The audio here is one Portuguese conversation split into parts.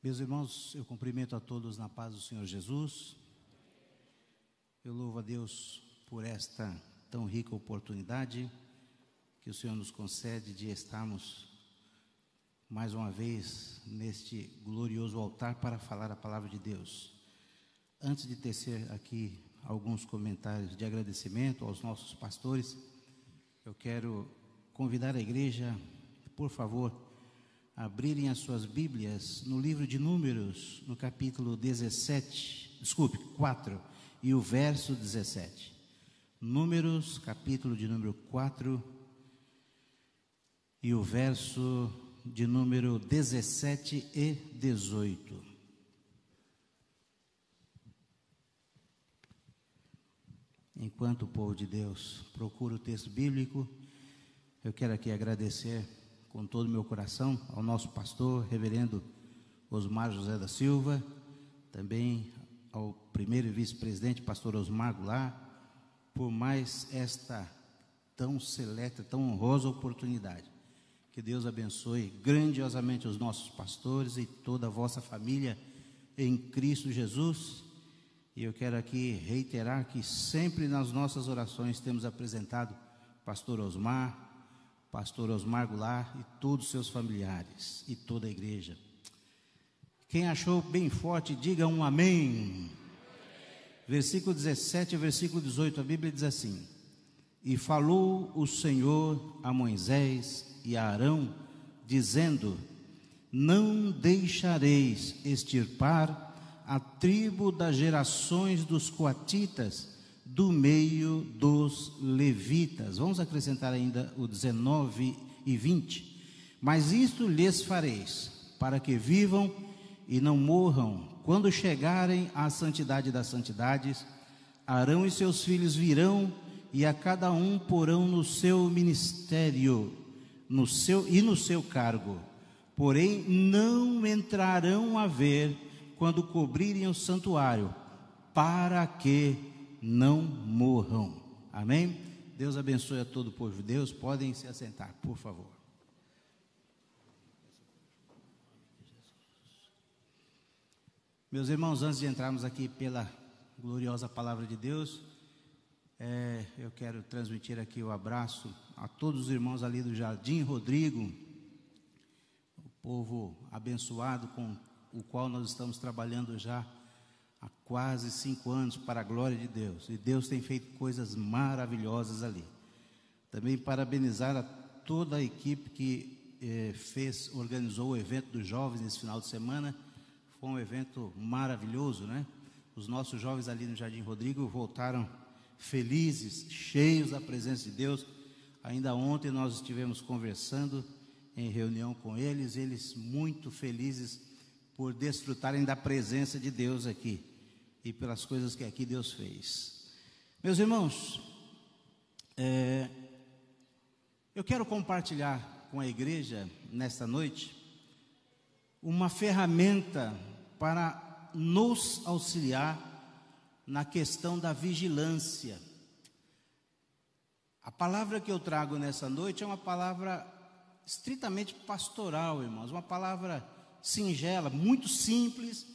Meus irmãos, eu cumprimento a todos na paz do Senhor Jesus. Eu louvo a Deus por esta tão rica oportunidade que o Senhor nos concede de estarmos mais uma vez neste glorioso altar para falar a palavra de Deus. Antes de tecer aqui alguns comentários de agradecimento aos nossos pastores, eu quero convidar a igreja, por favor, a abrirem as suas Bíblias no livro de Números, no capítulo 4, e o verso 17. Números, capítulo de número 4, e o verso de número 17 e 18. Enquanto o povo de Deus procura o texto bíblico, eu quero aqui agradecer com todo o meu coração ao nosso pastor, reverendo Osmar José da Silva, também ao primeiro e vice-presidente, pastor Osmar Goulart, por mais esta tão seleta, tão honrosa oportunidade. Que Deus abençoe grandiosamente os nossos pastores e toda a vossa família em Cristo Jesus. E eu quero aqui reiterar que sempre nas nossas orações temos apresentado pastor Osmar Goulart e todos os seus familiares e toda a igreja. Quem achou bem forte, diga um amém. Versículo 17 e versículo 18, a Bíblia diz assim: E falou o Senhor a Moisés e a Arão, dizendo: Não deixareis extirpar a tribo das gerações dos coatitas do meio dos levitas. Vamos acrescentar ainda o 19 e 20. Mas isto lhes fareis, para que vivam e não morram. Quando chegarem à santidade das santidades, Arão e seus filhos virão, e a cada um porão no seu ministério, no seu cargo. Porém, não entrarão a ver quando cobrirem o santuário, para que não morram. Amém? Deus abençoe a todo o povo de Deus. Podem se assentar, por favor. Meus irmãos, antes de entrarmos aqui pela gloriosa palavra de Deus, eu quero transmitir aqui o abraço a todos os irmãos ali do Jardim Rodrigo, o povo abençoado com o qual nós estamos trabalhando já há quase 5 anos para a glória de Deus, e Deus tem feito coisas maravilhosas ali. Também parabenizar a toda a equipe que organizou o evento dos jovens nesse final de semana. Foi um evento maravilhoso, né? Os nossos jovens ali no Jardim Rodrigo voltaram felizes, cheios da presença de Deus. Ainda ontem nós estivemos conversando em reunião com eles muito felizes por desfrutarem da presença de Deus aqui e pelas coisas que aqui Deus fez. Meus irmãos, eu quero compartilhar com a igreja nesta noite uma ferramenta para nos auxiliar na questão da vigilância. A palavra que eu trago nessa noite é uma palavra estritamente pastoral, irmãos, uma palavra singela, muito simples.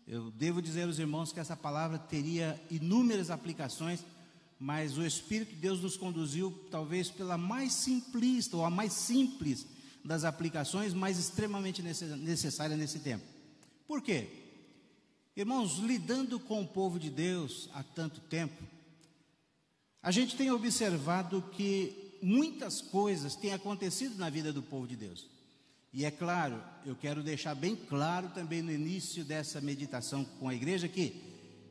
Eu devo dizer aos irmãos que essa palavra teria inúmeras aplicações, mas o Espírito de Deus nos conduziu talvez pela mais simplista, ou a mais simples das aplicações, mas extremamente necessária nesse tempo. Por quê? Irmãos, lidando com o povo de Deus há tanto tempo, a gente tem observado que muitas coisas têm acontecido na vida do povo de Deus. E é claro, eu quero deixar bem claro também no início dessa meditação com a igreja que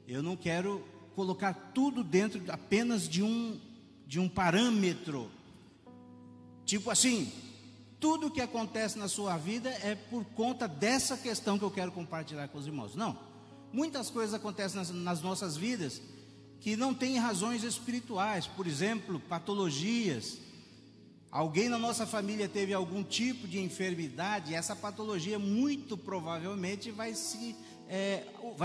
eu não quero colocar tudo dentro apenas de um parâmetro. Tipo assim, tudo que acontece na sua vida é por conta dessa questão que eu quero compartilhar com os irmãos. Não, muitas coisas acontecem nas nossas vidas que não têm razões espirituais. Por exemplo, patologias. Alguém na nossa família teve algum tipo de enfermidade, e essa patologia muito provavelmente vai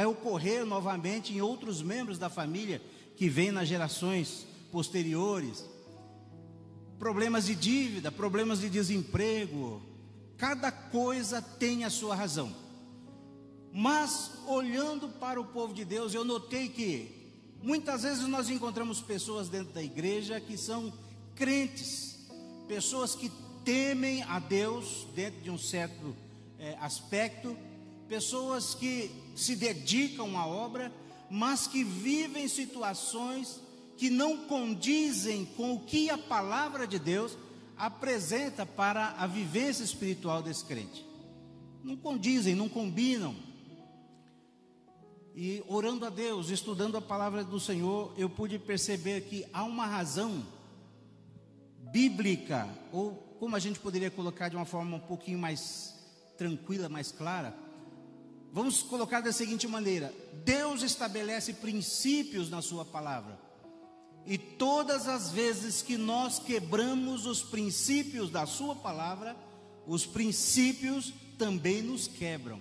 ocorrer novamente em outros membros da família que vêm nas gerações posteriores. Problemas de dívida, problemas de desemprego, cada coisa tem a sua razão. Mas olhando para o povo de Deus, eu notei que muitas vezes nós encontramos pessoas dentro da igreja que são crentes, pessoas que temem a Deus dentro de um certo aspecto, pessoas que se dedicam à obra, mas que vivem situações que não condizem com o que a palavra de Deus apresenta para a vivência espiritual desse crente. Não condizem, não combinam. E orando a Deus, estudando a palavra do Senhor, eu pude perceber que há uma razão bíblica, ou como a gente poderia colocar de uma forma um pouquinho mais tranquila, mais clara. Vamos colocar da seguinte maneira: Deus estabelece princípios na sua palavra, e todas as vezes que nós quebramos os princípios da sua palavra, os princípios também nos quebram.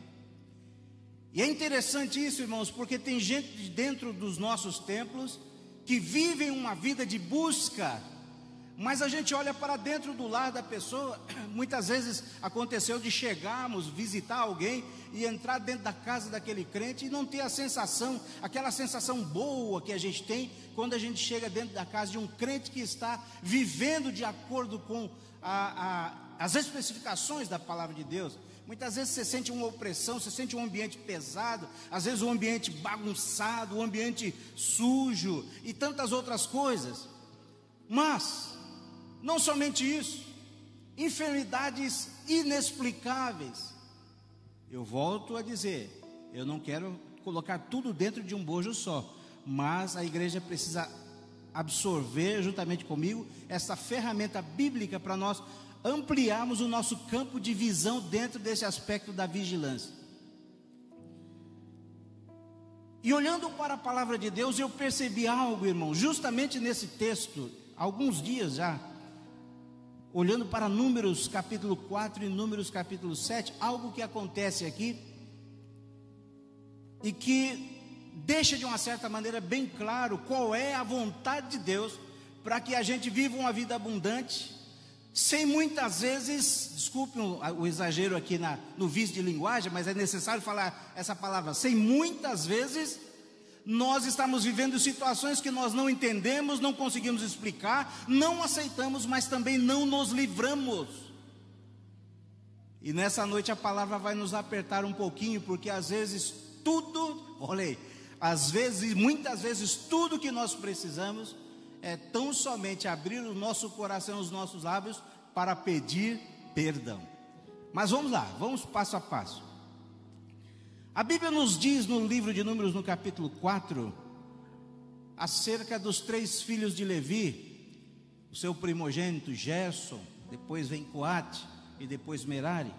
E é interessante isso, irmãos, porque tem gente dentro dos nossos templos que vivem uma vida de busca, mas a gente olha para dentro do lar da pessoa. Muitas vezes aconteceu de chegarmos, visitar alguém e entrar dentro da casa daquele crente e não ter a sensação, aquela sensação boa que a gente tem quando a gente chega dentro da casa de um crente que está vivendo de acordo com as especificações da palavra de Deus. Muitas vezes você sente uma opressão, você sente um ambiente pesado, às vezes um ambiente bagunçado, um ambiente sujo e tantas outras coisas. Mas não somente isso, enfermidades inexplicáveis. Eu volto a dizer, eu não quero colocar tudo dentro de um bojo só, mas a igreja precisa absorver juntamente comigo essa ferramenta bíblica para nós ampliarmos o nosso campo de visão dentro desse aspecto da vigilância. E olhando para a palavra de Deus, eu percebi algo, irmão, justamente nesse texto, alguns dias já, olhando para Números capítulo 4 e Números capítulo 7, algo que acontece aqui, e que deixa de uma certa maneira bem claro qual é a vontade de Deus, para que a gente viva uma vida abundante, sem muitas vezes, desculpe o exagero aqui no vício de linguagem, mas é necessário falar essa palavra, sem muitas vezes nós estamos vivendo situações que nós não entendemos, não conseguimos explicar, não aceitamos, mas também não nos livramos. E nessa noite a palavra vai nos apertar um pouquinho, porque às vezes muitas vezes tudo que nós precisamos é tão somente abrir o nosso coração, os nossos lábios, para pedir perdão. Mas vamos lá, vamos passo a passo. A Bíblia nos diz no livro de Números, no capítulo 4, acerca dos 3 filhos de Levi, o seu primogênito Gerson, depois vem Coate e depois Merari.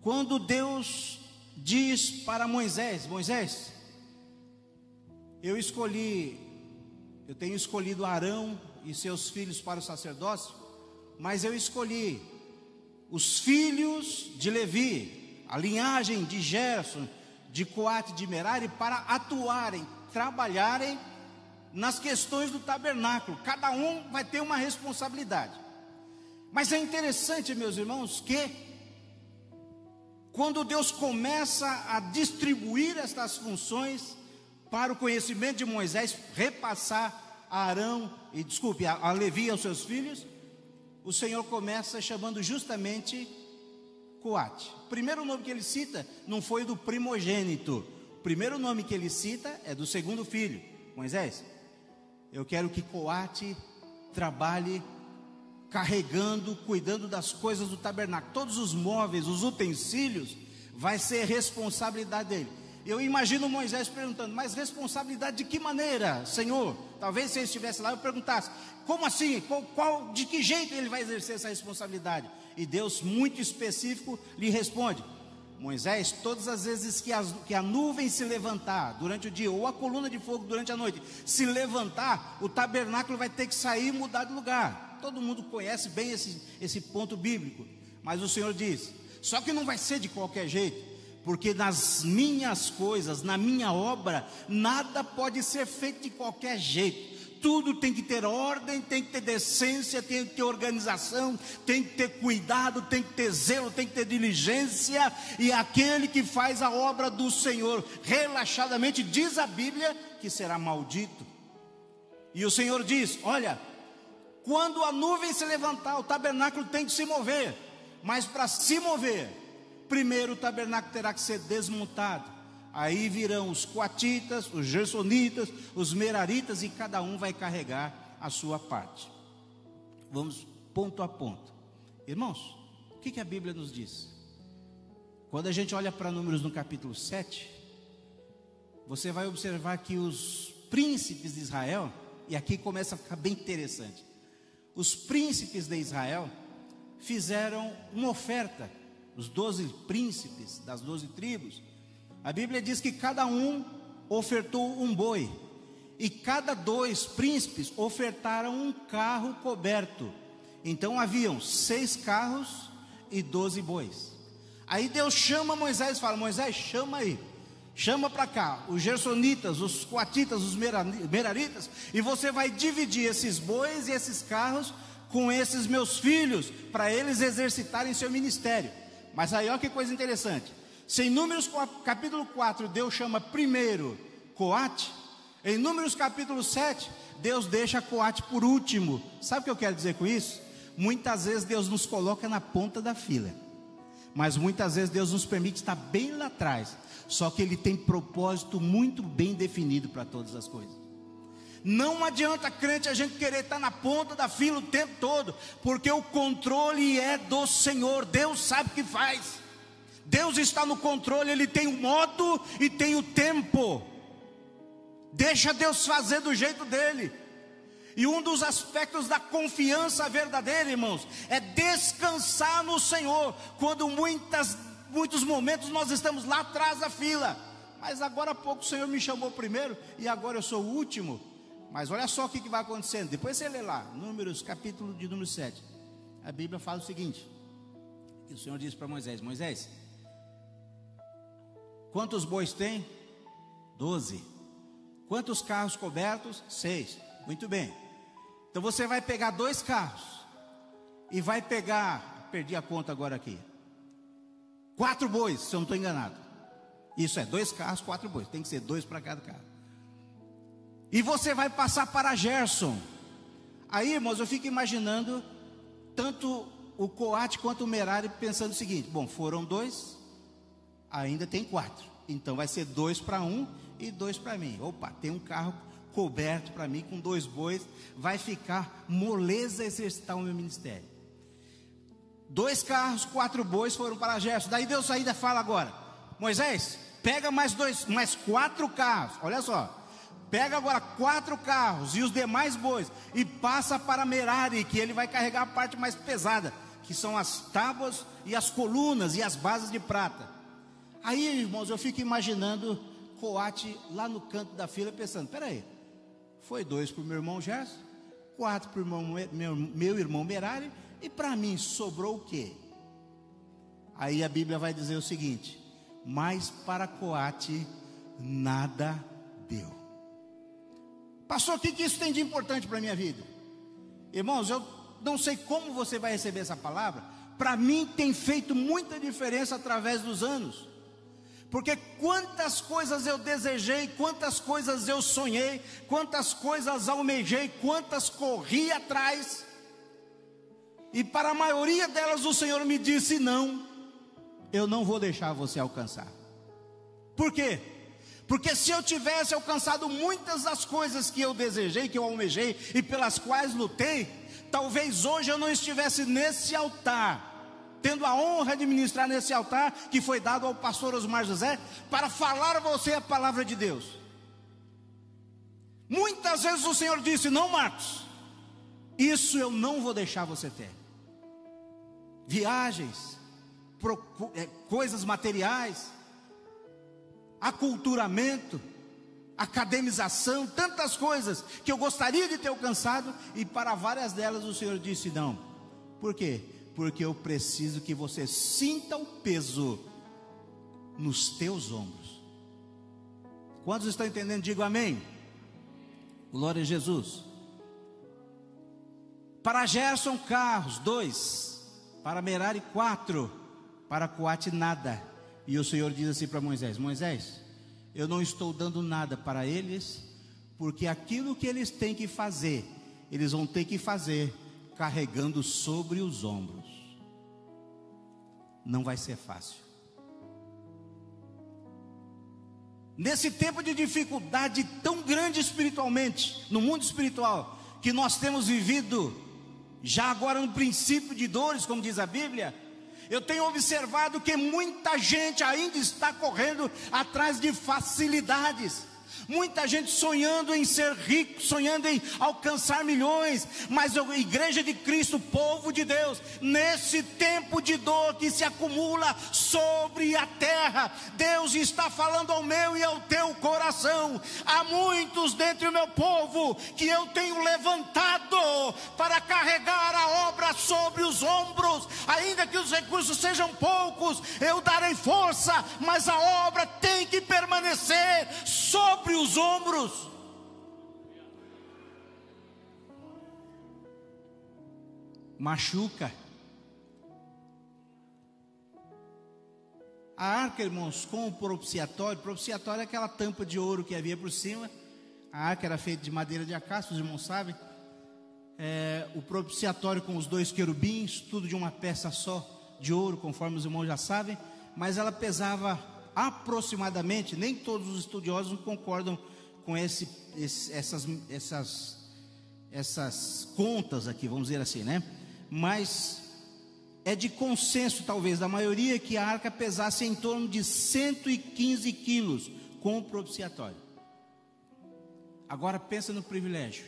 Quando Deus diz para Moisés: Moisés, eu tenho escolhido Arão e seus filhos para o sacerdócio, mas eu escolhi os filhos de Levi, a linhagem de Gerson, de Coate e de Merari, para atuarem, trabalharem nas questões do tabernáculo. Cada um vai ter uma responsabilidade. Mas é interessante, meus irmãos, que quando Deus começa a distribuir estas funções para o conhecimento de Moisés, repassar a Levi e aos seus filhos, o Senhor começa chamando justamente Coate. O primeiro nome que ele cita não foi do primogênito, o primeiro nome que ele cita é do segundo filho. Moisés, eu quero que Coate trabalhe carregando, cuidando das coisas do tabernáculo, todos os móveis, os utensílios, vai ser responsabilidade dele. Eu imagino Moisés perguntando: mas responsabilidade de que maneira, Senhor? Talvez se ele estivesse lá eu perguntasse: como assim? De que jeito ele vai exercer essa responsabilidade? E Deus, muito específico, lhe responde: Moisés, todas as vezes que a nuvem se levantar durante o dia, ou a coluna de fogo durante a noite se levantar, o tabernáculo vai ter que sair e mudar de lugar. Todo mundo conhece bem esse ponto bíblico. Mas o Senhor diz: só que não vai ser de qualquer jeito, porque nas minhas coisas, na minha obra, nada pode ser feito de qualquer jeito. tudo tem que ter ordem, tem que ter decência, tem que ter organização, tem que ter cuidado, tem que ter zelo, tem que ter diligência. E aquele que faz a obra do Senhor relaxadamente, diz a Bíblia, que será maldito. E o Senhor diz: olha, quando a nuvem se levantar, o tabernáculo tem que se mover. Mas para se mover, primeiro o tabernáculo terá que ser desmontado. Aí virão os coatitas, os gersonitas, os meraritas, e cada um vai carregar a sua parte. Vamos ponto a ponto. Irmãos, o que a Bíblia nos diz? Quando a gente olha para Números no capítulo 7, você vai observar que os príncipes de Israel, e aqui começa a ficar bem interessante, os príncipes de Israel fizeram uma oferta. Os 12 príncipes das 12 tribos, a Bíblia diz que cada um ofertou um boi, e cada 2 príncipes ofertaram um carro coberto. Então haviam 6 carros e 12 bois. Aí Deus chama Moisés e fala: Moisés, chama aí, chama para cá os gersonitas, os coatitas, os meraritas, e você vai dividir esses bois e esses carros com esses meus filhos, para eles exercitarem seu ministério. Mas aí olha que coisa interessante. Se em Números capítulo 4 Deus chama primeiro Coate, em Números capítulo 7 Deus deixa Coate por último. Sabe o que eu quero dizer com isso? Muitas vezes Deus nos coloca na ponta da fila, mas muitas vezes Deus nos permite estar bem lá atrás. Só que Ele tem propósito muito bem definido para todas as coisas. Não adianta, crente, a gente querer estar na ponta da fila o tempo todo, porque o controle é do Senhor. Deus sabe o que faz. Deus está no controle. Ele tem o modo e tem o tempo. Deixa Deus fazer do jeito dele. E um dos aspectos da confiança verdadeira, irmãos, é descansar no Senhor. Quando muitos momentos nós estamos lá atrás da fila, mas agora há pouco o Senhor me chamou primeiro e agora eu sou o último. Mas olha só o que vai acontecendo. Depois você lê lá, Números, capítulo de número 7. A Bíblia fala o seguinte: que o Senhor disse para Moisés: Moisés, quantos bois tem? 12. Quantos carros cobertos? 6. Muito bem. Então você vai pegar 2 carros e vai pegar, perdi a conta agora aqui, 4 bois, se eu não estou enganado. Isso é 2 carros, 4 bois. Tem que ser 2 para cada carro. E você vai passar para Gerson. Aí, irmãos, eu fico imaginando tanto o Coate quanto o Merari pensando o seguinte: bom, foram 2, ainda tem 4. Então vai ser 2 para um e 2 para mim. Opa, tem um carro coberto para mim com 2 bois. Vai ficar moleza exercitar o meu ministério. 2 carros, 4 bois foram para Gerson. Daí Deus ainda fala agora: Moisés, pega mais 4 carros. Olha só. Pega agora 4 carros e os demais bois e passa para Merari, que ele vai carregar a parte mais pesada, que são as tábuas e as colunas e as bases de prata. Aí, irmãos, eu fico imaginando Coate lá no canto da fila pensando: peraí, foi 2 para o meu irmão Gerson, 4 para o meu irmão Merari, e para mim sobrou o quê? Aí a Bíblia vai dizer o seguinte: mas para Coate nada deu. Pastor, o que isso tem de importante para a minha vida? Irmãos, eu não sei como você vai receber essa palavra. Para mim tem feito muita diferença através dos anos. Porque quantas coisas eu desejei, quantas coisas eu sonhei, quantas coisas almejei, quantas corri atrás, e para a maioria delas o Senhor me disse: não, eu não vou deixar você alcançar. Por quê? Porque se eu tivesse alcançado muitas das coisas que eu desejei, que eu almejei e pelas quais lutei, talvez hoje eu não estivesse nesse altar, tendo a honra de ministrar nesse altar que foi dado ao pastor Osmar José, para falar a você a palavra de Deus. Muitas vezes o Senhor disse: não, Marcos, isso eu não vou deixar você ter. Viagens, coisas materiais, aculturamento, academização, tantas coisas que eu gostaria de ter alcançado, e para várias delas o Senhor disse não. Por quê? Porque eu preciso que você sinta o peso nos teus ombros. Quantos estão entendendo? Digo amém. Glória a Jesus. Para Gerson, carros, 2. Para Merari, 4. Para Coate, nada. E o Senhor diz assim para Moisés: Moisés, eu não estou dando nada para eles, porque aquilo que eles têm que fazer, eles vão ter que fazer carregando sobre os ombros. Não vai ser fácil. Nesse tempo de dificuldade tão grande espiritualmente, no mundo espiritual, que nós temos vivido, já agora no princípio de dores, como diz a Bíblia, eu tenho observado que muita gente ainda está correndo atrás de facilidades. Muita gente sonhando em ser rico, sonhando em alcançar milhões. Mas a igreja de Cristo, povo de Deus, nesse tempo de dor que se acumula sobre a terra, Deus está falando ao meu e ao teu coração. Há muitos dentre o meu povo que eu tenho levantado para carregar a obra sobre os ombros. Ainda que os recursos sejam poucos, eu darei força, mas a obra tem que permanecer sobre os ombros. Machuca. A arca, irmãos, com o propiciatório é aquela tampa de ouro que havia por cima. A arca era feita de madeira de acácio, os irmãos sabem. O propiciatório com os 2 querubins, tudo de uma peça só de ouro, conforme os irmãos já sabem. Mas ela pesava aproximadamente, nem todos os estudiosos concordam com essas contas aqui, vamos dizer assim, né? Mas é de consenso, talvez, da maioria, que a arca pesasse em torno de 115 quilos com o propiciatório. Agora pensa no privilégio.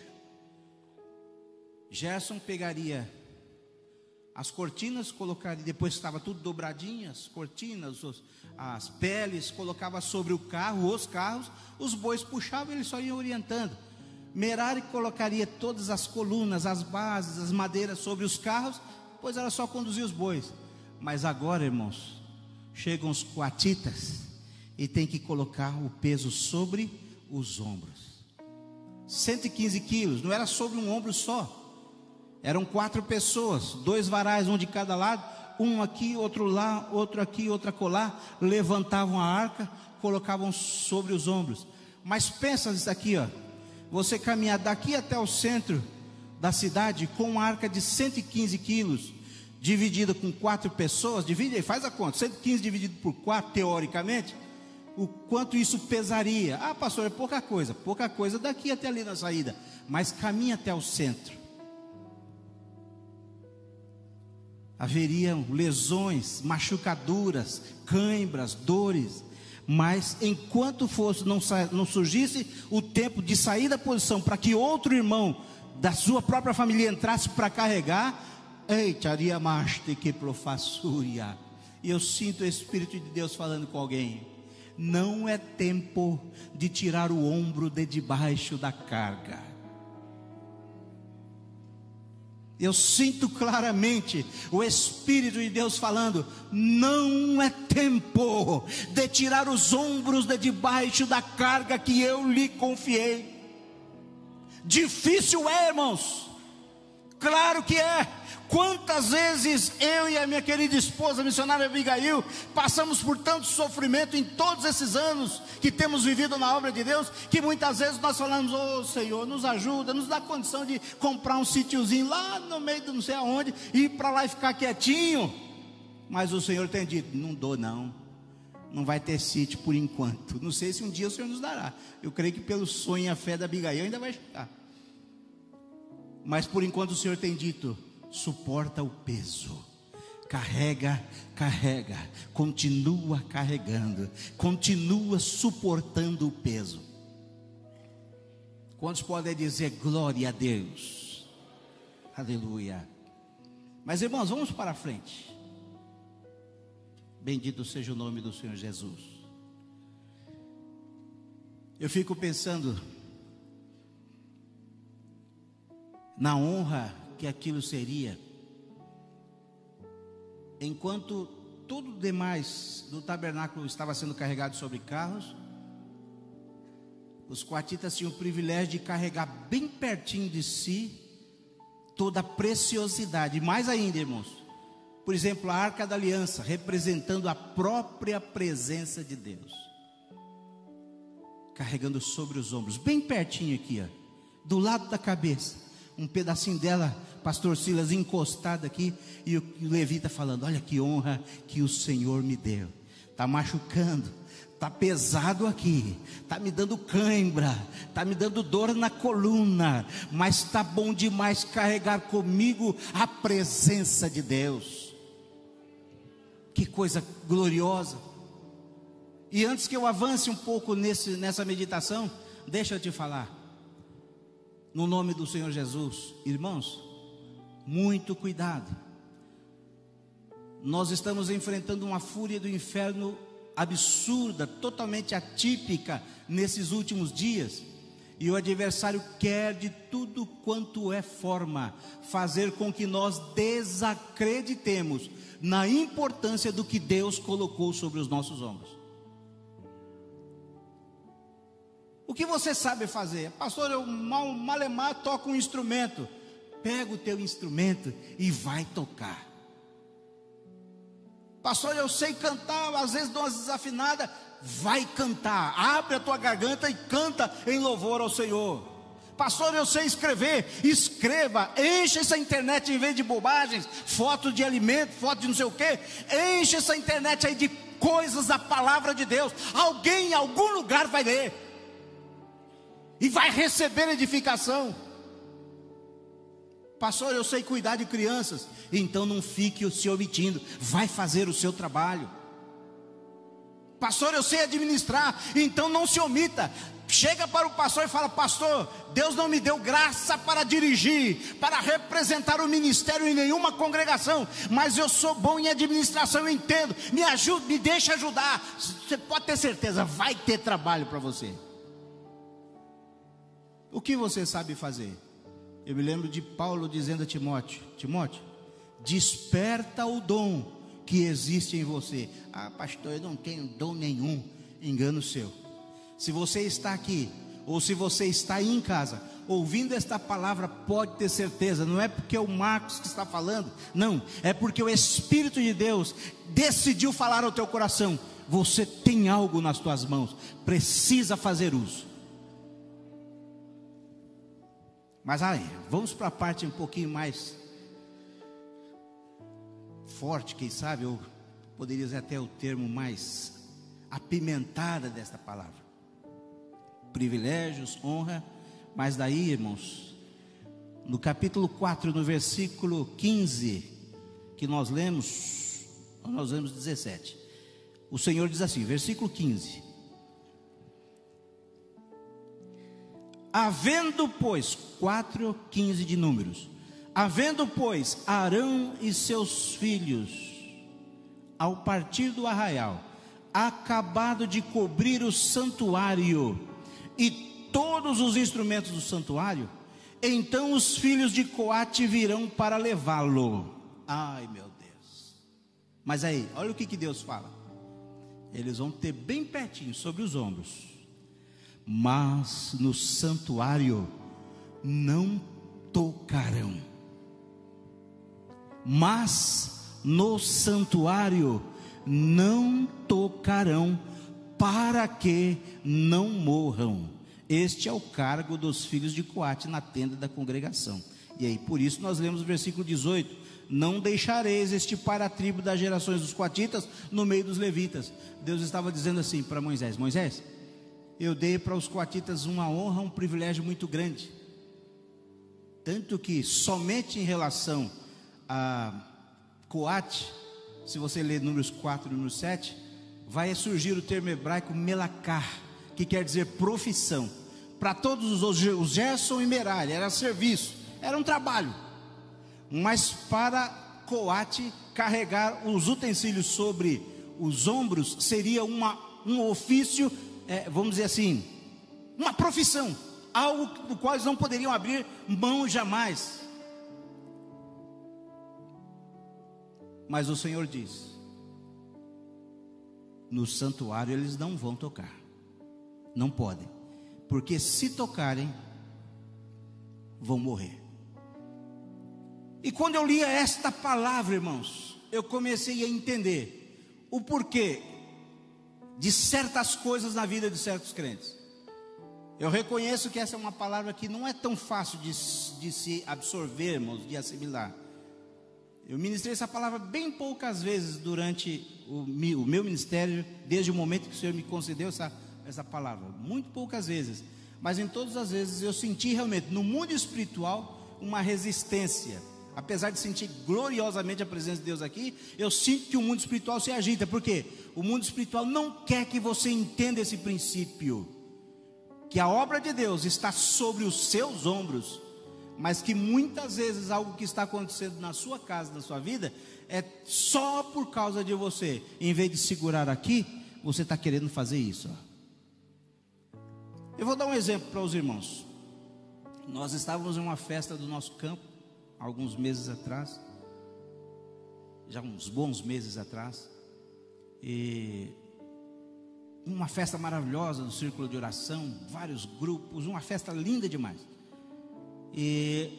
Gerson pegaria as cortinas, colocaria, depois que estava tudo dobradinho, as cortinas, as peles, colocava sobre o carro, os carros, os bois puxavam e eles só iam orientando. Merari colocaria todas as colunas, as bases, as madeiras sobre os carros, pois era só conduzir os bois. Mas agora, irmãos, chegam os coatitas e tem que colocar o peso sobre os ombros. 115 quilos, não era sobre um ombro só. Eram 4 pessoas, 2 varais, um de cada lado, um aqui, outro lá, outro aqui, outro acolá, levantavam a arca, colocavam sobre os ombros. Mas pensa nisso aqui, ó, você caminhar daqui até o centro da cidade com uma arca de 115 quilos, dividida com 4 pessoas, divide aí, faz a conta, 115 dividido por 4, teoricamente, o quanto isso pesaria? Ah, pastor, é pouca coisa daqui até ali na saída, mas caminha até o centro. Haveriam lesões, machucaduras, cãibras, dores. Mas enquanto não surgisse o tempo de sair da posição para que outro irmão da sua própria família entrasse para carregar, e eu sinto o Espírito de Deus falando com alguém: não é tempo de tirar o ombro de debaixo da carga. Eu sinto claramente o Espírito de Deus falando: não é tempo de tirar os ombros de debaixo da carga que eu lhe confiei. Difícil é, irmãos, claro que é. Quantas vezes eu e a minha querida esposa, a missionária Abigail, passamos por tanto sofrimento em todos esses anos que temos vivido na obra de Deus, que muitas vezes nós falamos: ô Senhor, nos ajuda, nos dá condição de comprar um sítiozinho lá no meio de não sei aonde, ir para lá e ficar quietinho. Mas o Senhor tem dito: não dou não vai ter sítio por enquanto. Não sei se um dia o Senhor nos dará. Eu creio que pelo sonho e a fé da Abigail ainda vai chegar. Mas por enquanto o Senhor tem dito: suporta o peso, carrega, continua carregando, continua suportando o peso. Quantos podem dizer glória a Deus? Aleluia. Mas irmãos, vamos para a frente. Bendito seja o nome do Senhor Jesus. Eu fico pensando na honra que aquilo seria, enquanto tudo demais do tabernáculo estava sendo carregado sobre carros, os coatitas tinham o privilégio de carregar bem pertinho de si toda a preciosidade. Mais ainda, irmãos, por exemplo, a Arca da Aliança, representando a própria presença de Deus, carregando sobre os ombros, bem pertinho aqui, ó, do lado da cabeça, um pedacinho dela, pastor Silas, encostado aqui, e o levita falando: olha que honra que o Senhor me deu. Está machucando, está pesado aqui, está me dando cãibra, está me dando dor na coluna, mas está bom demais carregar comigo a presença de Deus. Que coisa gloriosa. E antes que eu avance um pouco nessa meditação, deixa eu te falar, no nome do Senhor Jesus, irmãos, muito cuidado. Nós estamos enfrentando uma fúria do inferno absurda, totalmente atípica nesses últimos dias, e o adversário quer de tudo quanto é forma fazer com que nós desacreditemos na importância do que Deus colocou sobre os nossos ombros. O que você sabe fazer? Pastor, eu malemar toco um instrumento. Pega o teu instrumento e vai tocar. Pastor, eu sei cantar, às vezes dou umas desafinadas. Vai cantar, abre a tua garganta e canta em louvor ao Senhor. Pastor, eu sei escrever, escreva, enche essa internet em vez de bobagens, foto de alimento, foto de não sei o que, enche essa internet aí de coisas da palavra de Deus. Alguém em algum lugar vai ler e vai receber edificação. Pastor, eu sei cuidar de crianças. Então não fique se omitindo, vai fazer o seu trabalho. Pastor, eu sei administrar. Então não se omita. Chega para o pastor e fala: pastor, Deus não me deu graça para dirigir, para representar o ministério em nenhuma congregação, mas eu sou bom em administração, eu entendo, me ajude, me deixa ajudar. Você pode ter certeza, vai ter trabalho para você. O que você sabe fazer? Eu me lembro de Paulo dizendo a Timóteo: Timóteo, desperta o dom que existe em você. Ah, pastor, eu não tenho dom nenhum. Engano seu. Se você está aqui, ou se você está aí em casa, ouvindo esta palavra, pode ter certeza, não é porque é o Marcos que está falando, não, é porque o Espírito de Deus decidiu falar ao teu coração. Você tem algo nas tuas mãos, precisa fazer uso. Mas aí, vamos para a parte um pouquinho mais forte, quem sabe, ou poderia dizer até o termo mais apimentada desta palavra. Privilégios, honra, mas daí, irmãos, no capítulo 4, no versículo 15, que nós lemos 17, o Senhor diz assim, versículo 15: havendo, pois, 4:15 de Números, havendo, pois, Arão e seus filhos, ao partir do arraial, acabado de cobrir o santuário e todos os instrumentos do santuário, então os filhos de Coate virão para levá-lo. Ai, meu Deus. Mas aí, olha o que Deus fala. Eles vão ter bem pertinho, sobre os ombros. Mas no santuário não tocarão. Mas no santuário não tocarão, para que não morram. Este é o cargo dos filhos de Coate na tenda da congregação. E aí, por isso nós lemos o versículo 18: não deixareis estipar a tribo das gerações dos coatitas no meio dos levitas. Deus estava dizendo assim para Moisés: Moisés, eu dei para os coatitas uma honra, um privilégio muito grande, tanto que somente em relação a Coate, se você ler Números 4 e Números 7, vai surgir o termo hebraico melakar, que quer dizer profissão. Para todos os Gerson e Merari era serviço, era um trabalho, mas para Coate carregar os utensílios sobre os ombros seria um ofício, vamos dizer assim, uma profissão, algo do qual eles não poderiam abrir mão jamais. Mas o Senhor diz: no santuário eles não vão tocar, não podem, porque se tocarem, vão morrer. E quando eu lia esta palavra, irmãos, eu comecei a entender o porquê de certas coisas na vida de certos crentes. Eu reconheço que essa é uma palavra que não é tão fácil de se absorver, irmãos, de assimilar. Eu ministrei essa palavra bem poucas vezes durante o meu ministério, desde o momento que o Senhor me concedeu essa palavra. Muito poucas vezes. Mas em todas as vezes eu senti realmente, no mundo espiritual, uma resistência. Apesar de sentir gloriosamente a presença de Deus aqui, eu sinto que o mundo espiritual se agita. Por quê? O mundo espiritual não quer que você entenda esse princípio, que a obra de Deus está sobre os seus ombros, mas que muitas vezes algo que está acontecendo na sua casa, na sua vida, é só por causa de você. Em vez de segurar aqui, você está querendo fazer isso. Eu vou dar um exemplo para os irmãos. Nós estávamos em uma festa do nosso campo, alguns meses atrás, já uns bons meses atrás, e uma festa maravilhosa no círculo de oração, vários grupos, uma festa linda demais. E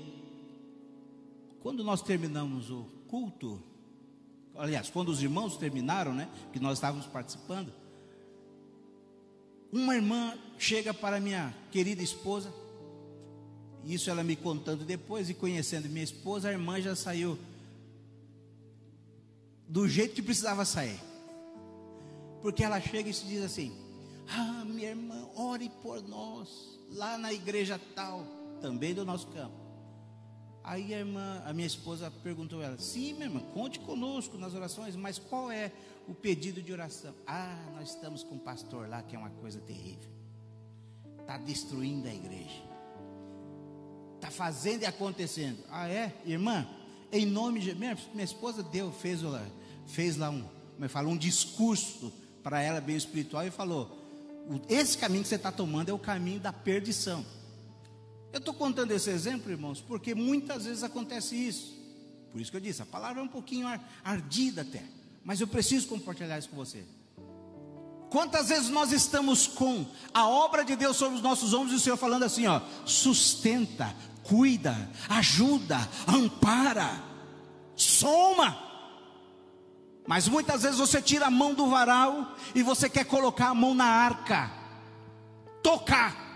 quando nós terminamos o culto, aliás, quando os irmãos terminaram, né, que nós estávamos participando, uma irmã chega para minha querida esposa, isso ela me contando depois, e conhecendo minha esposa, a irmã já saiu do jeito que precisava sair, porque ela chega e se diz assim: ah, minha irmã, ore por nós, lá na igreja tal, também do nosso campo. Aí a minha esposa perguntou a ela: sim, minha irmã, conte conosco nas orações, mas qual é o pedido de oração? Ah, nós estamos com um pastor lá que é uma coisa terrível, está destruindo a igreja, está fazendo e acontecendo. Ah, é? Irmã, em nome de... Minha esposa fez lá um discurso para ela bem espiritual e falou: esse caminho que você está tomando é o caminho da perdição. Eu estou contando esse exemplo, irmãos, porque muitas vezes acontece isso. Por isso que eu disse, a palavra é um pouquinho ardida até, mas eu preciso compartilhar isso com você. Quantas vezes nós estamos com a obra de Deus sobre os nossos ombros e o Senhor falando assim, ó: sustenta, cuida, ajuda, ampara, soma. Mas muitas vezes você tira a mão do varal e você quer colocar a mão na arca, tocar.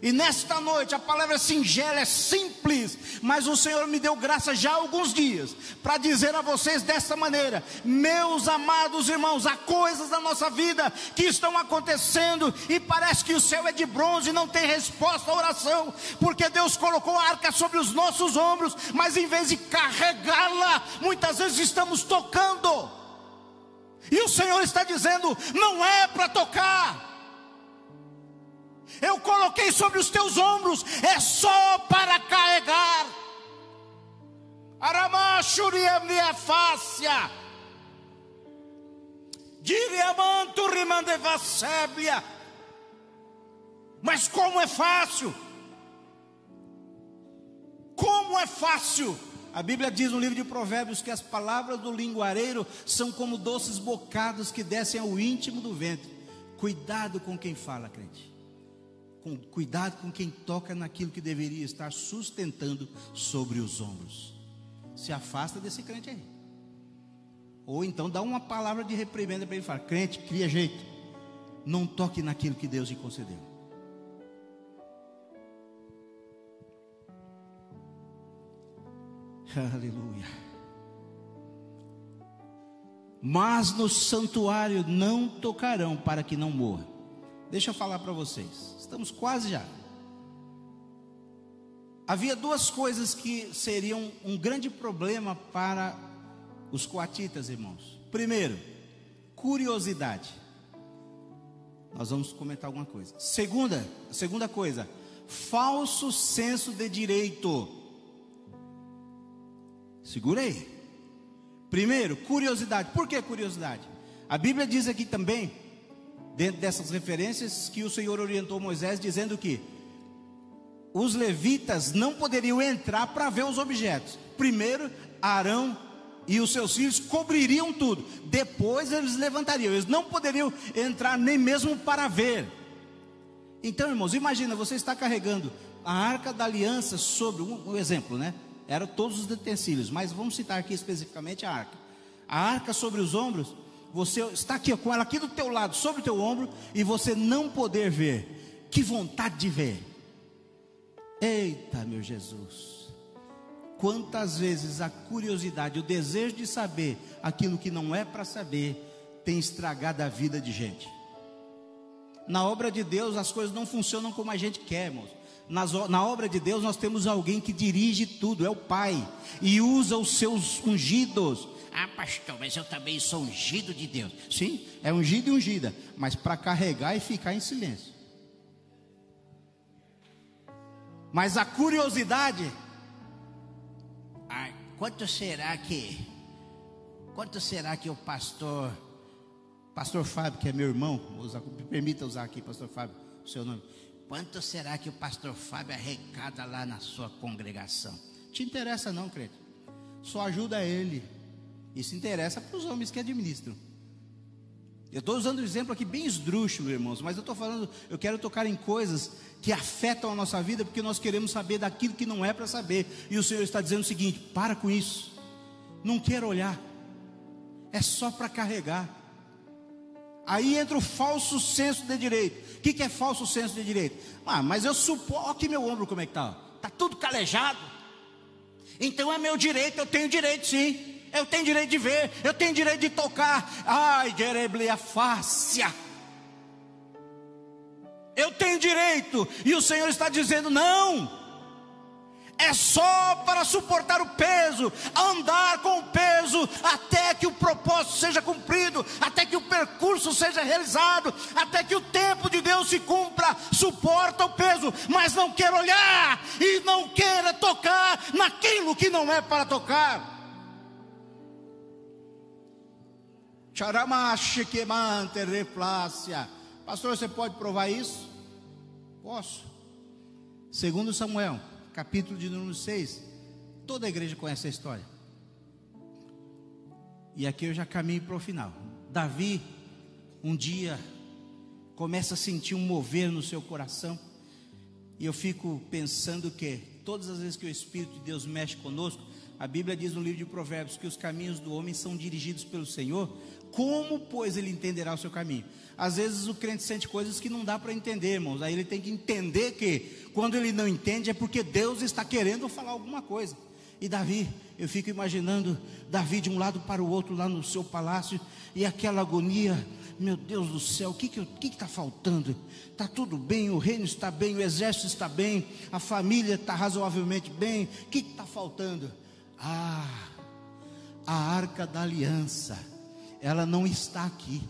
E nesta noite a palavra é singela, é simples, mas o Senhor me deu graça já há alguns dias para dizer a vocês desta maneira: meus amados irmãos, há coisas na nossa vida que estão acontecendo e parece que o céu é de bronze e não tem resposta à oração, porque Deus colocou a arca sobre os nossos ombros, mas em vez de carregá-la, muitas vezes estamos tocando, e o Senhor está dizendo: não é para tocar, eu coloquei sobre os teus ombros, é só para carregar. Aramachuriamniafácia, Diriamanto rimandevaséblia. Mas como é fácil? Como é fácil? A Bíblia diz no livro de Provérbios que as palavras do linguareiro são como doces bocados que descem ao íntimo do ventre. Cuidado com quem fala, crente. Cuidado com quem toca naquilo que deveria estar sustentando sobre os ombros. Se afasta desse crente aí. Ou então dá uma palavra de reprimenda para ele falar: crente, cria jeito, não toque naquilo que Deus lhe concedeu. Aleluia. Mas no santuário não tocarão, para que não morra. Deixa eu falar para vocês, estamos quase já. Havia duas coisas que seriam um grande problema para os coatitas, irmãos. Primeiro, curiosidade. Nós vamos comentar alguma coisa. Segunda coisa, falso senso de direito. Segura aí. Primeiro, curiosidade. Por que curiosidade? A Bíblia diz aqui também, dentro dessas referências, que o Senhor orientou Moisés dizendo que os levitas não poderiam entrar para ver os objetos. Primeiro, Arão e os seus filhos cobririam tudo, depois eles levantariam. Eles não poderiam entrar nem mesmo para ver. Então, irmãos, imagina, você está carregando a arca da aliança sobre, um exemplo, né? Eram todos os utensílios, mas vamos citar aqui especificamente a arca. A arca sobre os ombros, você está aqui com ela aqui do teu lado, sobre o teu ombro, e você não poder ver. Que vontade de ver! Eita, meu Jesus! Quantas vezes a curiosidade, o desejo de saber aquilo que não é para saber, tem estragado a vida de gente. Na obra de Deus as coisas não funcionam como a gente quer, irmãos. Na obra de Deus nós temos alguém que dirige tudo, é o Pai, e usa os seus ungidos. Ah, pastor, mas eu também sou ungido de Deus. Sim, é ungido e ungida, mas para carregar e ficar em silêncio. Mas a curiosidade, quanto será que o pastor Fábio, que é meu irmão, me permita usar aqui, pastor Fábio, o seu nome. Quanto será que o pastor Fábio arrecada lá na sua congregação? Te interessa não, crente? Só ajuda ele. Isso interessa para os homens que administram. Eu estou usando um exemplo aqui bem esdrúxulo, irmãos, mas eu quero tocar em coisas que afetam a nossa vida, porque nós queremos saber daquilo que não é para saber. E o Senhor está dizendo o seguinte: para com isso, não quero olhar, é só para carregar. Aí entra o falso senso de direito. O que é falso senso de direito? Mas eu suponho, aqui meu ombro como é que está? Está tudo calejado. Então é meu direito, eu tenho direito sim. Eu tenho direito de ver, eu tenho direito de tocar. Ai, gereblia fáscia. Eu tenho direito. E o Senhor está dizendo: não. É só para suportar o peso, andar com o peso, até que o propósito seja cumprido, até que o percurso seja realizado, até que o tempo de Deus se cumpra. Suporta o peso, mas não queira olhar e não queira tocar naquilo que não é para tocar. Pastor, você pode provar isso? Posso. Segundo Samuel, capítulo de número 6. Toda a igreja conhece a história. E aqui eu já caminho para o final. Davi, um dia, começa a sentir um mover no seu coração. E eu fico pensando que todas as vezes que o Espírito de Deus mexe conosco, a Bíblia diz no livro de Provérbios que os caminhos do homem são dirigidos pelo Senhor. Como, pois, ele entenderá o seu caminho? Às vezes o crente sente coisas que não dá para entender, irmãos. Aí ele tem que entender que quando ele não entende é porque Deus está querendo falar alguma coisa. E Davi, eu fico imaginando Davi de um lado para o outro lá no seu palácio, e aquela agonia. Meu Deus do céu, o que está faltando? Está tudo bem, o reino está bem, o exército está bem, a família está razoavelmente bem. O que está faltando? A arca da aliança, ela não está aqui.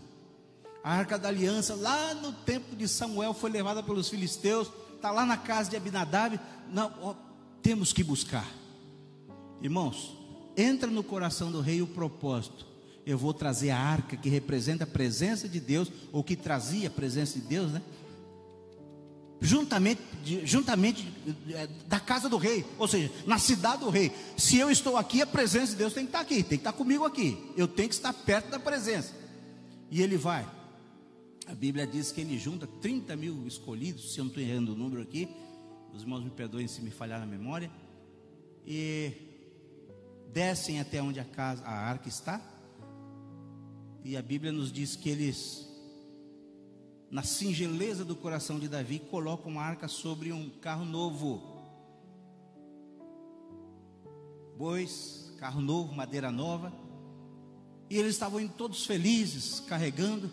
A arca da aliança, lá no tempo de Samuel, foi levada pelos filisteus, está lá na casa de Abinadab. Não, temos que buscar. Irmãos, entra no coração do rei o propósito: eu vou trazer a arca que representa a presença de Deus, ou que trazia a presença de Deus, né? Juntamente da casa do rei, ou seja, na cidade do rei. Se eu estou aqui, a presença de Deus tem que estar aqui, tem que estar comigo aqui. Eu tenho que estar perto da presença. E ele vai. A Bíblia diz que ele junta 30 mil escolhidos, se eu não estou errando o número aqui. Os irmãos me perdoem se me falhar na memória. E descem até onde a arca está. E a Bíblia nos diz que eles, na singeleza do coração de Davi, colocam uma arca sobre um carro novo. Bois, carro novo, madeira nova. E eles estavam indo todos felizes, carregando.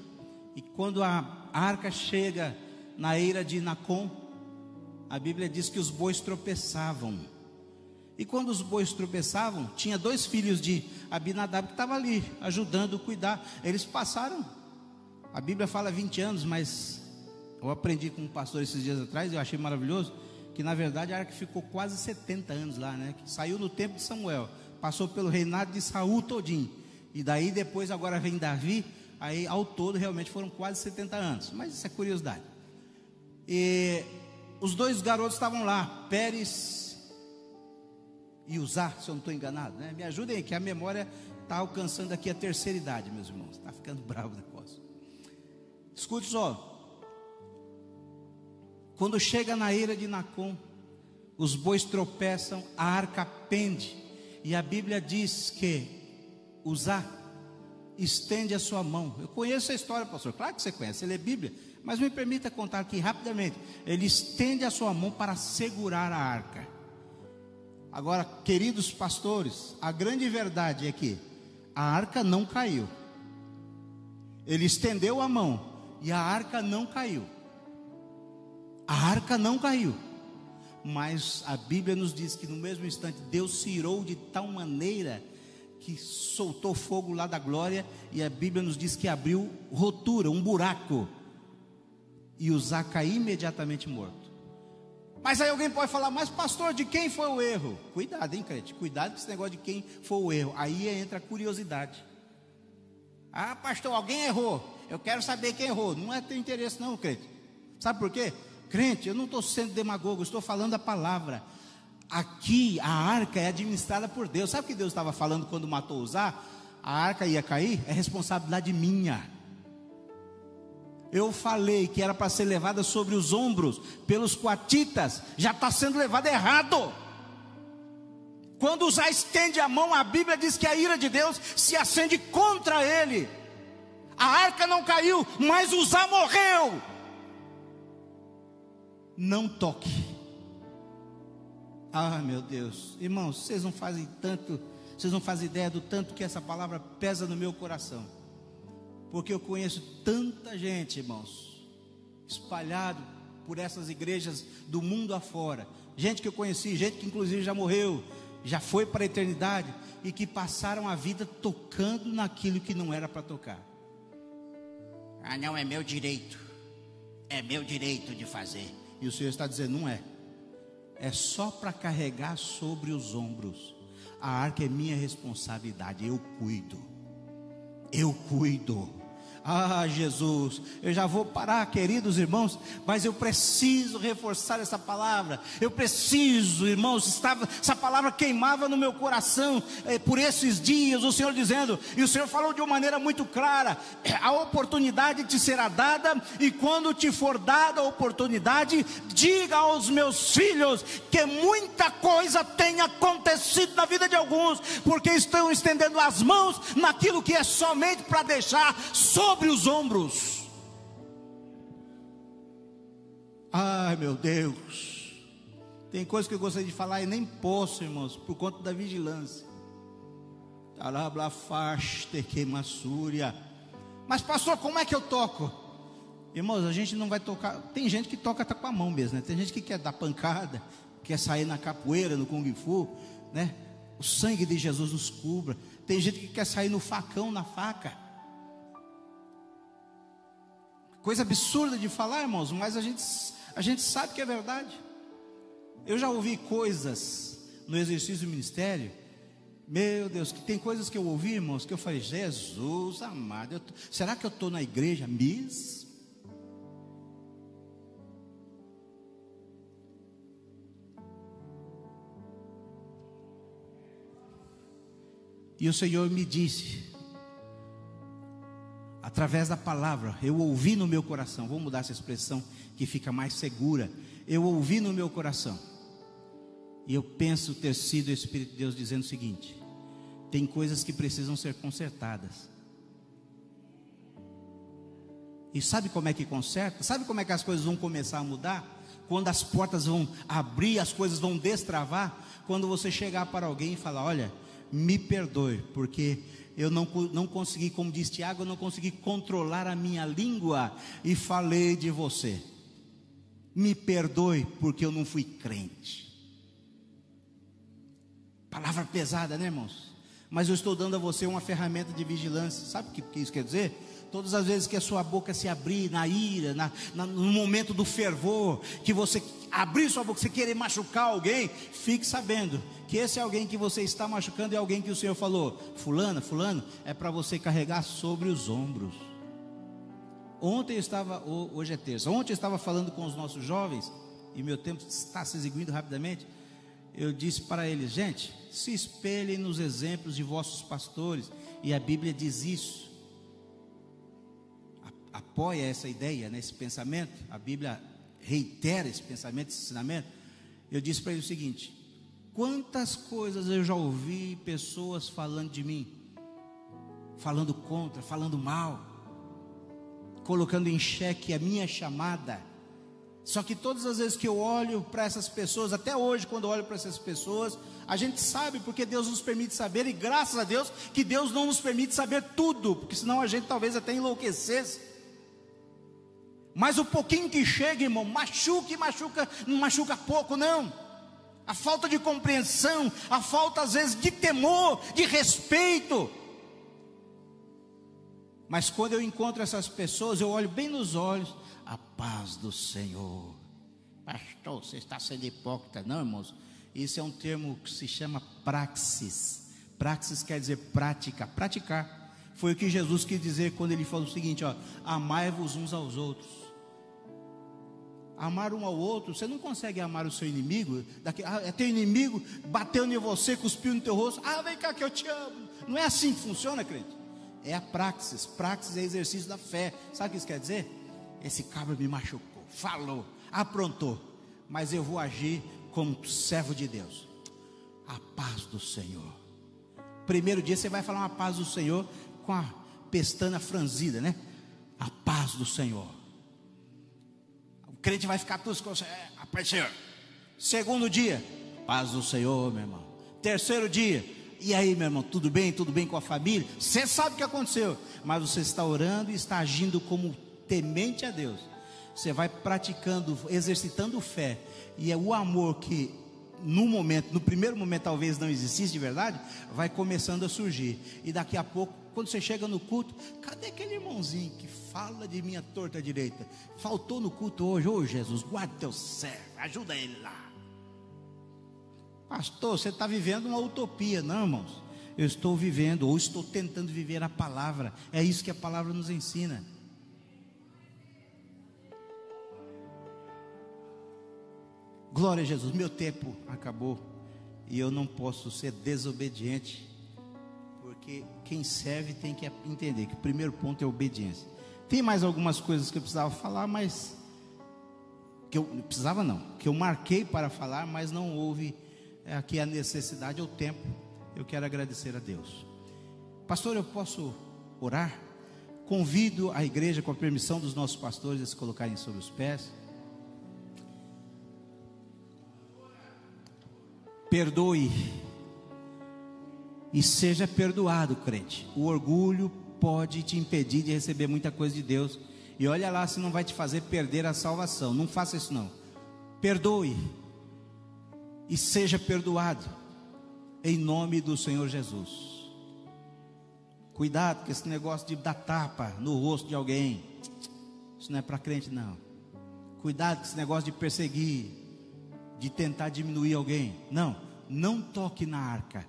E quando a arca chega na eira de Nacon, a Bíblia diz que os bois tropeçavam. E quando os bois tropeçavam, tinha 2 filhos de Abinadab que estavam ali, ajudando a cuidar. Eles passaram, a Bíblia fala 20 anos, mas eu aprendi com um pastor esses dias atrás, eu achei maravilhoso, que na verdade a arca ficou quase 70 anos lá, né? Que saiu no tempo de Samuel, passou pelo reinado de Saul todinho. E daí depois agora vem Davi. Aí ao todo realmente foram quase 70 anos. Mas isso é curiosidade. E os 2 garotos estavam lá, Pérez e Uzá, se eu não estou enganado, né? Me ajudem aí, que a memória está alcançando aqui a terceira idade, meus irmãos. Está ficando bravo o negócio. Escute só. Quando chega na eira de Nacon, os bois tropeçam, a arca pende, e a Bíblia diz que Uzá estende a sua mão. Eu conheço a história, pastor, claro que você conhece, você lê Bíblia, mas me permita contar aqui rapidamente. Ele estende a sua mão para segurar a arca. Agora, queridos pastores, a grande verdade é que a arca não caiu. Ele estendeu a mão e a arca não caiu. A arca não caiu. Mas a Bíblia nos diz que no mesmo instante Deus se irou de tal maneira que soltou fogo lá da glória, e a Bíblia nos diz que abriu rotura, um buraco, e Uzá caiu imediatamente morto. Mas aí alguém pode falar: mas pastor, de quem foi o erro? Cuidado, hein, crente, cuidado com esse negócio de quem foi o erro. Aí entra a curiosidade. Ah, pastor, alguém errou, eu quero saber quem errou. Não é teu interesse não, crente. Sabe por quê? Crente, eu não estou sendo demagogo, eu estou falando a palavra. Aqui a arca é administrada por Deus. Sabe o que Deus estava falando quando matou Uzá? A arca ia cair, é responsabilidade minha. Eu falei que era para ser levada sobre os ombros pelos coatitas, já está sendo levada errado. Quando Uzá estende a mão, a Bíblia diz que a ira de Deus se acende contra ele. A arca não caiu, mas Uzá morreu. Não toque. Ah, meu Deus, irmãos, vocês não fazem ideia do tanto que essa palavra pesa no meu coração. Porque eu conheço tanta gente, irmãos, espalhado por essas igrejas do mundo afora. Gente que eu conheci, gente que inclusive já morreu, já foi para a eternidade, e que passaram a vida tocando naquilo que não era para tocar. Ah, não, é meu direito de fazer. E o Senhor está dizendo: não é. É só para carregar sobre os ombros. A arca é minha responsabilidade, eu cuido. Ah, Jesus, eu já vou parar, queridos irmãos, mas eu preciso reforçar essa palavra. Eu preciso, irmãos, essa palavra queimava no meu coração por esses dias, o Senhor dizendo, e o Senhor falou de uma maneira muito clara: a oportunidade te será dada, e quando te for dada a oportunidade, diga aos meus filhos que muita coisa tem acontecido na vida de alguns, porque estão estendendo as mãos naquilo que é somente para deixar sobre os ombros. Ai, meu Deus, tem coisas que eu gostaria de falar e nem posso, irmãos, por conta da vigilância. Mas pastor, como é que eu toco? Irmãos, a gente não vai tocar. Tem gente que toca com a mão mesmo, né? Tem gente que quer dar pancada, quer sair na capoeira, no Kung Fu, né? O sangue de Jesus nos cubra. Tem gente que quer sair no facão, na faca. Coisa absurda de falar, irmãos, mas a gente sabe que é verdade. Eu já ouvi coisas no exercício do ministério, meu Deus, que tem coisas que eu ouvi, irmãos, que eu falei: Jesus amado, será que eu estou na igreja mesmo? E o Senhor me disse, através da palavra, eu ouvi no meu coração, vou mudar essa expressão que fica mais segura, eu ouvi no meu coração, e eu penso ter sido o Espírito de Deus dizendo o seguinte: tem coisas que precisam ser consertadas. E sabe como é que conserta? Sabe como é que as coisas vão começar a mudar? Quando as portas vão abrir, as coisas vão destravar. Quando você chegar para alguém e falar: olha, me perdoe, porque eu não consegui, como diz Tiago, eu não consegui controlar a minha língua e falei de você. Me perdoe porque eu não fui crente. Palavra pesada, né, irmãos? Mas eu estou dando a você uma ferramenta de vigilância. Sabe o que isso quer dizer? Todas as vezes que a sua boca se abrir na ira, no momento do fervor, que você abrir sua boca, você querer machucar alguém, fique sabendo que esse alguém que você está machucando é alguém que o Senhor falou: fulano, é para você carregar sobre os ombros. Hoje é terça, ontem eu estava falando com os nossos jovens, e meu tempo está se exiguindo rapidamente. Eu disse para eles: gente, se espelhem nos exemplos de vossos pastores, e a Bíblia diz isso. Apoia essa ideia, né, esse pensamento. A Bíblia reitera esse pensamento, esse ensinamento. Eu disse para ele o seguinte: quantas coisas eu já ouvi pessoas falando de mim, falando contra, falando mal, colocando em xeque a minha chamada. Só que todas as vezes que eu olho para essas pessoas, até hoje quando eu olho para essas pessoas, a gente sabe, porque Deus nos permite saber, e graças a Deus que Deus não nos permite saber tudo, porque senão a gente talvez até enlouquecesse. Mas o pouquinho que chega, irmão, machuca e machuca, não machuca pouco não. A falta de compreensão, a falta às vezes de temor, de respeito. Mas quando eu encontro essas pessoas, eu olho bem nos olhos: a paz do Senhor. Pastor, você está sendo hipócrita. Não, irmãos, isso é um termo que se chama praxis. Praxis quer dizer prática, praticar. Foi o que Jesus quis dizer quando ele falou o seguinte, ó: amai-vos uns aos outros. Amar um ao outro, você não consegue amar o seu inimigo. É teu inimigo, bateu em você, cuspiu no teu rosto, vem cá que eu te amo. Não é assim que funciona, crente. É a praxis. Praxis é exercício da fé. Sabe o que isso quer dizer? Esse cabra me machucou, falou, aprontou, mas eu vou agir como servo de Deus. A paz do Senhor. Primeiro dia você vai falar uma paz do Senhor com a pestana franzida, né? A paz do Senhor. O crente vai ficar tudo com você, a paz do Senhor. Segundo dia, paz do Senhor, meu irmão. Terceiro dia, e aí, meu irmão, tudo bem? Tudo bem com a família? Você sabe o que aconteceu, mas você está orando e está agindo como temente a Deus. Você vai praticando, exercitando fé. E é o amor que no primeiro momento talvez não existisse de verdade, vai começando a surgir. E daqui a pouco, quando você chega no culto, cadê aquele irmãozinho que fala de minha torta direita? Faltou no culto hoje. Ô Jesus, guarda teu servo, ajuda ele lá. Pastor, você está vivendo uma utopia. Não, irmãos, eu estou vivendo, ou estou tentando viver a palavra. É isso que a palavra nos ensina. Glória a Jesus. Meu tempo acabou e eu não posso ser desobediente, porque quem serve tem que entender que o primeiro ponto é obediência. Tem mais algumas coisas que eu precisava falar, mas que eu marquei para falar, mas não houve aqui a necessidade ou tempo. Eu quero agradecer a Deus. Pastor, eu posso orar? Convido a igreja, com a permissão dos nossos pastores, a se colocarem sobre os pés. Perdoe e seja perdoado, crente. O orgulho pode te impedir de receber muita coisa de Deus, e olha lá se não vai te fazer perder a salvação. Não faça isso não. Perdoe e seja perdoado, em nome do Senhor Jesus. Cuidado com esse negócio de dar tapa no rosto de alguém. Isso não é para crente não. Cuidado com esse negócio de perseguir, de tentar diminuir alguém. Não toque na arca.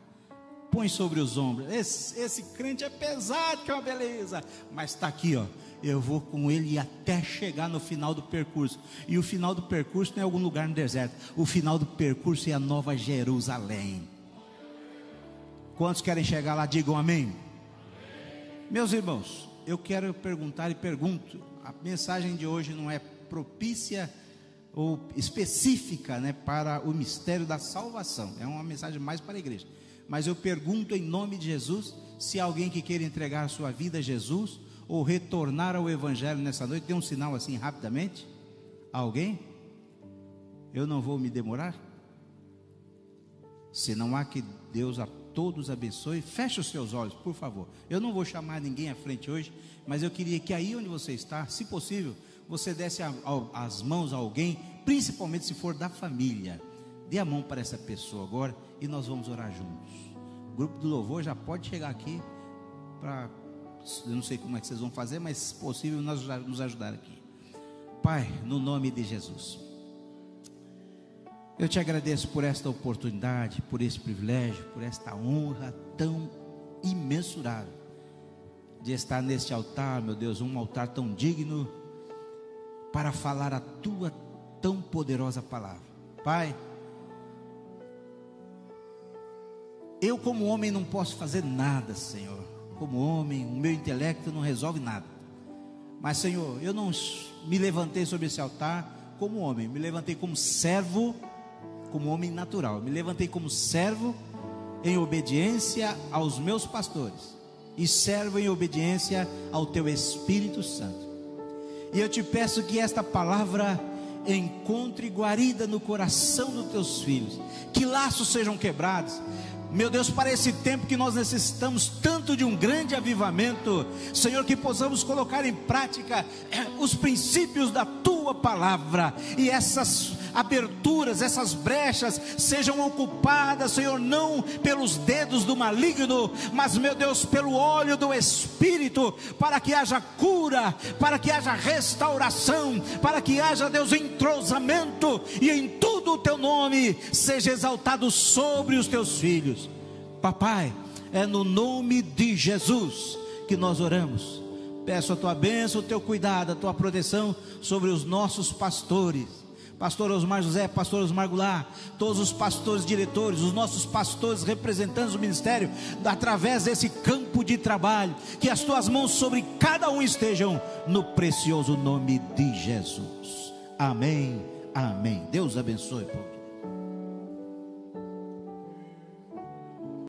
Põe sobre os ombros. Esse crente é pesado, que é uma beleza, mas está aqui, ó. Eu vou com ele até chegar no final do percurso. E o final do percurso não é algum lugar no deserto. O final do percurso é a Nova Jerusalém. Quantos querem chegar lá? Digam amém. Meus irmãos, eu quero perguntar e pergunto. A mensagem de hoje não é propícia ou específica, né, para o mistério da salvação. É uma mensagem mais para a igreja. Mas eu pergunto em nome de Jesus, se alguém que queira entregar a sua vida a Jesus, ou retornar ao Evangelho nessa noite, dê um sinal assim rapidamente. Alguém? Eu não vou me demorar. Se não há, que Deus a todos abençoe. Feche os seus olhos, por favor. Eu não vou chamar ninguém à frente hoje, mas eu queria que aí onde você está, se possível, você desse as mãos a alguém, principalmente se for da família. Dê a mão para essa pessoa agora e nós vamos orar juntos. O grupo do louvor já pode chegar aqui para... Eu não sei como é que vocês vão fazer, mas se possível nos ajudar aqui. Pai, no nome de Jesus, eu te agradeço por esta oportunidade, por esse privilégio, por esta honra tão imensurável de estar neste altar, meu Deus, um altar tão digno para falar a tua tão poderosa palavra. Pai, eu como homem não posso fazer nada, Senhor. Como homem, o meu intelecto não resolve nada. Mas, Senhor, eu não me levantei sobre esse altar como homem, me levantei como servo como homem natural, me levantei como servo em obediência aos meus pastores e servo em obediência ao teu Espírito Santo. E eu te peço que esta palavra encontre guarida no coração dos teus filhos, que laços sejam quebrados, meu Deus, para esse tempo que nós necessitamos tanto de um grande avivamento, Senhor, que possamos colocar em prática os princípios da tua palavra, e essas aberturas, essas brechas sejam ocupadas, Senhor, não pelos dedos do maligno, mas, meu Deus, pelo óleo do Espírito, para que haja cura, para que haja restauração, para que haja, Deus, entrosamento, e em tudo o teu nome seja exaltado sobre os teus filhos. Papai, é no nome de Jesus que nós oramos. Peço a tua bênção, o teu cuidado, a tua proteção sobre os nossos pastores, pastor Osmar José, pastor Osmar Goulart, todos os pastores diretores, os nossos pastores representantes do ministério, através desse campo de trabalho, que as tuas mãos sobre cada um estejam, no precioso nome de Jesus. Amém, amém. Deus abençoe, povo.